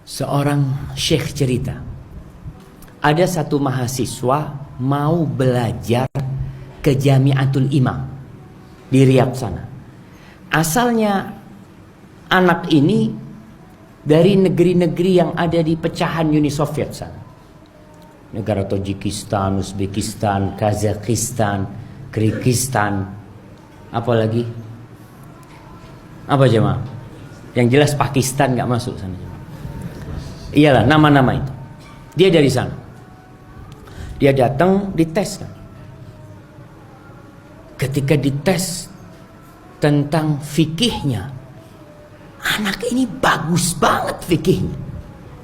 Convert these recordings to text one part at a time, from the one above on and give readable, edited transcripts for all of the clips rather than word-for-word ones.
Seorang syekh cerita, ada satu mahasiswa mau belajar ke Jamiatul Imam di Riyadh sana. Asalnya anak ini dari negeri-negeri yang ada di pecahan Uni Soviet sana. Negara Tajikistan, Uzbekistan, Kazakhstan, Kyrgyzstan, apalagi? Apa jemaah? Yang jelas Pakistan nggak masuk sana. Iyalah nama-nama itu. Dia dari sana. Dia datang dites kan. Ketika dites tentang fikihnya, anak ini bagus banget fikihnya.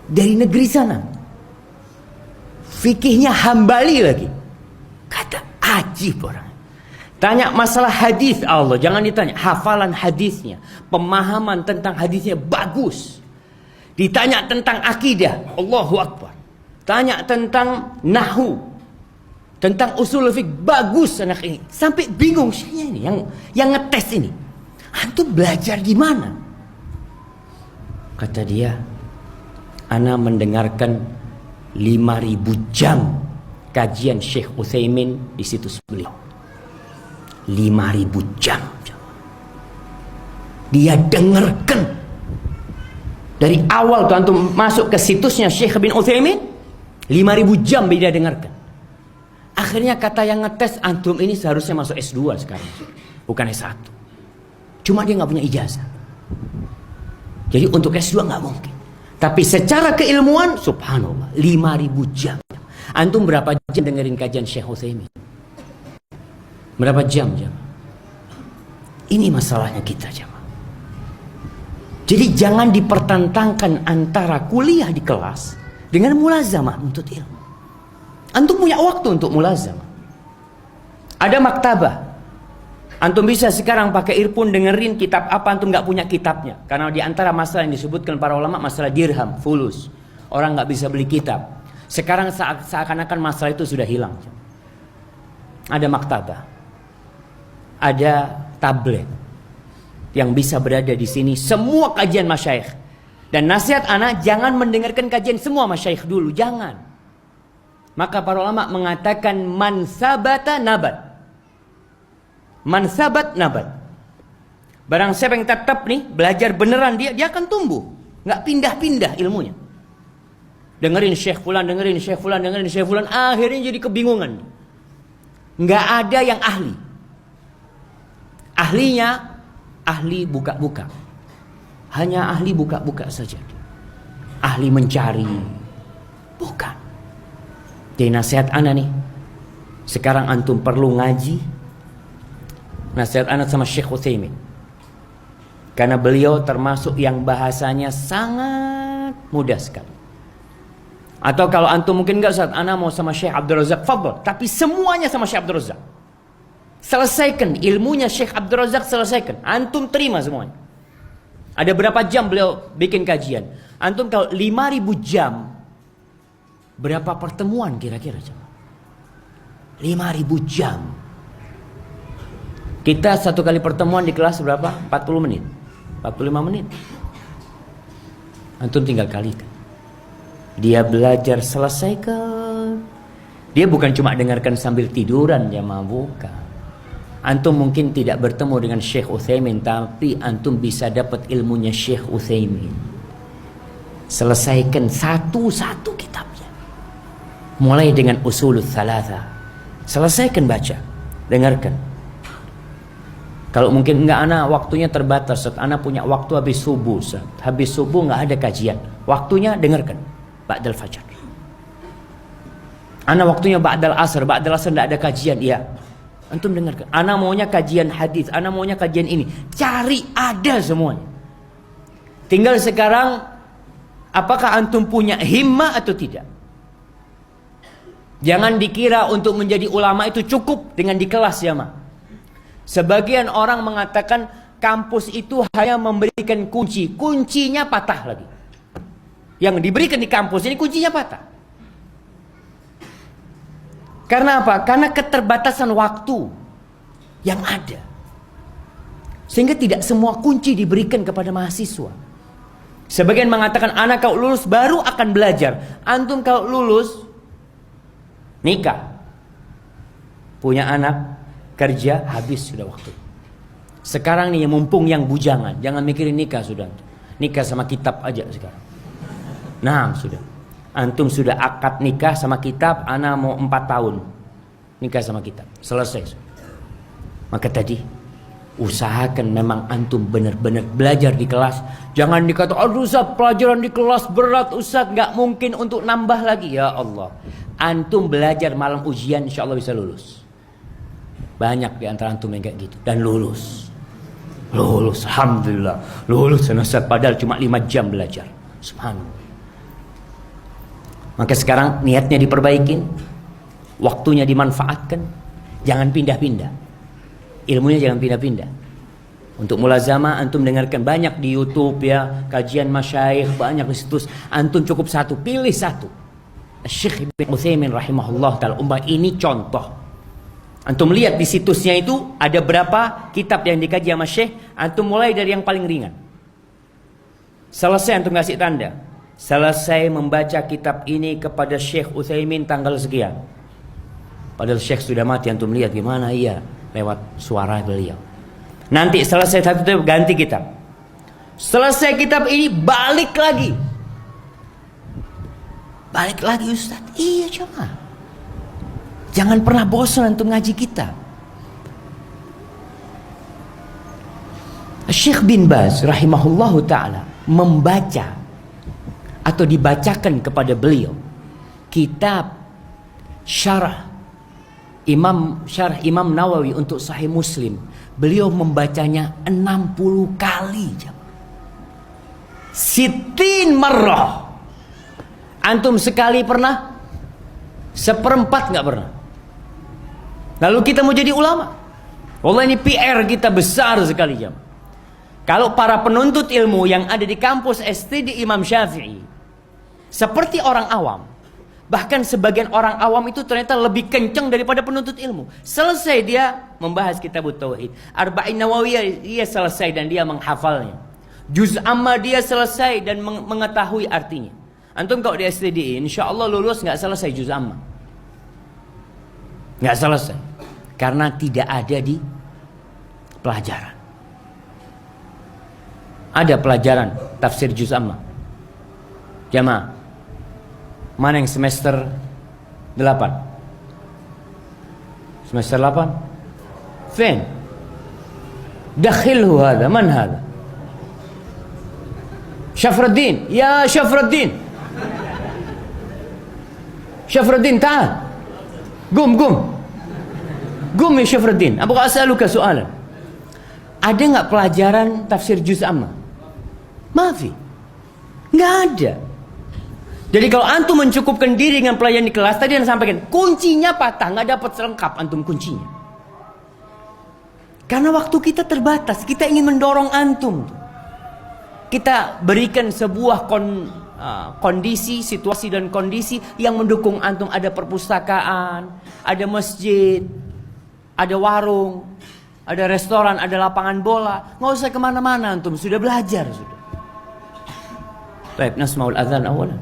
Dari negeri sana. Fikihnya Hambali lagi. Kata ajib orang. Tanya masalah hadis Allah, jangan ditanya hafalan hadisnya, pemahaman tentang hadisnya bagus. Ditanya tentang akidah, Allahu Akbar. Tanya tentang nahwu, tentang usul fiqh, bagus anak ini. Sampai bingung saya ini yang ngetes ini. Antum belajar di mana? Kata dia, ana mendengarkan 5.000 jam kajian Syekh Utsaimin di situs beliau. 5.000 jam. Dia dengarkan. Dari awal tuh antum masuk ke situsnya Syekh bin Utsaimin, 5.000 jam dia dengarkan. Akhirnya kata yang ngetes, antum ini seharusnya masuk S2 sekarang, bukan S1. Cuma dia nggak punya ijazah. Jadi untuk S2 nggak mungkin. Tapi secara keilmuan, subhanallah, 5.000 jam. Antum berapa jam dengerin kajian Syekh Utsaimin? Berapa jam? Ini masalahnya kita, jemaah. Jadi jangan dipertentangkan antara kuliah di kelas dengan mulazamah untuk ilmu. Antum punya waktu untuk mulazamah. Ada maktabah. Antum bisa sekarang pakai earphone dengerin kitab apa, antum nggak punya kitabnya. Karena di antara masalah yang disebutkan para ulama masalah dirham, fulus. Orang nggak bisa beli kitab. Sekarang seakan-akan masalah itu sudah hilang. Ada maktabah. Ada tablet yang bisa berada di sini semua kajian masyayikh. Dan nasihat anak, jangan mendengarkan kajian semua masyayikh dulu, jangan. Maka para ulama mengatakan man sabata nabat. Man sabat nabat. Barang siapa yang tetap nih belajar beneran, dia akan tumbuh, nggak pindah-pindah ilmunya. Dengerin Syekh Fulan, dengerin Syekh Fulan, dengerin Syekh Fulan, akhirnya jadi kebingungan. Nggak ada yang ahli. Ahlinya ahli buka-buka. Hanya ahli buka-buka saja. Ahli mencari. Bukan. Jadi nasihat ana nih. Sekarang antum perlu ngaji. Nasihat ana sama Syekh Utsaimin. Karena beliau termasuk yang bahasanya sangat mudah sekali. Atau kalau antum mungkin enggak, saat ana mau sama Syekh Abdul Razak, fadhol. Tapi semuanya sama Syekh Abdul Razak. Selesaikan ilmunya Syekh Abdul Razak, selesaikan. Antum terima semuanya. Ada berapa jam beliau bikin kajian? Antum kalau 5.000 jam, berapa pertemuan kira-kira? 5.000 jam. Kita satu kali pertemuan di kelas berapa? 40 menit, 45 menit. Antum tinggal kalikan. Dia belajar selesaikan. Dia bukan cuma dengarkan sambil tiduran, jamaah, bukan. Antum mungkin tidak bertemu dengan Syekh Utsaimin, tapi antum bisa dapat ilmunya Syekh Utsaimin. Selesaikan satu-satu kitabnya. Mulai dengan Ushulul Tsalatsa. Selesaikan baca, dengarkan. Kalau mungkin enggak, ana waktunya terbatas, ana punya waktu habis subuh. Habis subuh enggak ada kajian. Waktunya dengarkan ba'dal fajar. Ana waktunya ba'dal asar enggak ada kajian, iya. Antum dengarkan. Ana maunya kajian hadis, ana maunya kajian ini. Cari, ada semuanya. Tinggal sekarang apakah antum punya himmah atau tidak? Jangan dikira untuk menjadi ulama itu cukup dengan di kelas, ya, Ma. Sebagian orang mengatakan kampus itu hanya memberikan kunci. Kuncinya patah lagi. Yang diberikan di kampus ini kuncinya patah. Karena apa? Karena keterbatasan waktu yang ada. Sehingga tidak semua kunci diberikan kepada mahasiswa. Sebagian mengatakan anak kalau lulus baru akan belajar. Antum kalau lulus nikah, punya anak, kerja, habis sudah waktu. Sekarang nih mumpung yang bujangan, jangan mikirin nikah sudah. Nikah sama kitab aja sekarang. Nah sudah. Antum sudah akad nikah sama kitab, anak mau 4 tahun nikah sama kitab, selesai. Maka tadi usahakan memang antum benar-benar belajar di kelas. Jangan dikata, aduh Ustaz pelajaran di kelas berat Ustaz, gak mungkin untuk nambah lagi. Ya Allah, antum belajar malam ujian insya Allah bisa lulus. Banyak di antara antum yang kayak gitu dan lulus. Lulus, alhamdulillah. Lulus Ustaz, padahal cuma 5 jam belajar. Subhanallah. Maka sekarang niatnya diperbaikin, waktunya dimanfaatkan, jangan pindah-pindah. Ilmunya jangan pindah-pindah. Untuk mulazamah antum dengarkan banyak di YouTube ya, kajian masyayikh banyak di situs. Antum cukup satu, pilih satu. Syekh Ibn Utsaimin rahimahullah taala, ini contoh. Antum lihat di situsnya itu ada berapa kitab yang dikaji sama Syekh. Antum mulai dari yang paling ringan. Selesai antum kasih tanda, selesai membaca kitab ini kepada Syekh Utsaimin tanggal sekian. Padahal Syekh sudah mati, antum lihat gimana? Iya, lewat suara beliau. Nanti selesai satu itu ganti kitab. Selesai kitab ini balik lagi. Balik lagi Ustaz. Iya coba. Jangan pernah bosan untuk ngaji kita. Syekh bin Baz rahimahullahu ta'ala membaca atau dibacakan kepada beliau kitab syarah Imam Nawawi untuk Sahih Muslim. Beliau membacanya 60 kali. Sitin marrah. Antum sekali pernah? Seperempat nggak pernah. Lalu kita mau jadi ulama? Wallah ini PR kita besar sekali jam. Kalau para penuntut ilmu yang ada di kampus STD Imam Syafi'i seperti orang awam, bahkan sebagian orang awam itu ternyata lebih kenceng daripada penuntut ilmu. Selesai dia membahas kitab Tauhid, Arba'in Nawawiyah dia selesai dan dia menghafalnya. Juz amma dia selesai dan mengetahui artinya. Antum kalau di STDI insya Allah lulus nggak selesai juz amma, nggak selesai karena tidak ada di pelajaran. Ada pelajaran tafsir juz amma. Jamaah, mana yang semester 8? Semester 8? Fin? Dakhilhu hada, man hada? Syafruddin, ya Syafruddin. Syafruddin, ta'al. Gum ya Syafruddin. Apakah as'aluka soalan? Ada nggak pelajaran tafsir juz amma? Maafi, nggak ada. Jadi kalau antum mencukupkan diri dengan pelajaran di kelas, tadi yang sampaikan kuncinya patah, nggak dapat selengkap antum kuncinya. Karena waktu kita terbatas, kita ingin mendorong antum. Kita berikan sebuah kondisi, situasi dan kondisi yang mendukung antum. Ada perpustakaan, ada masjid, ada warung, ada restoran, ada lapangan bola. Nggak usah kemana-mana antum, sudah belajar sudah. Baik, nasmaul adzan awalan.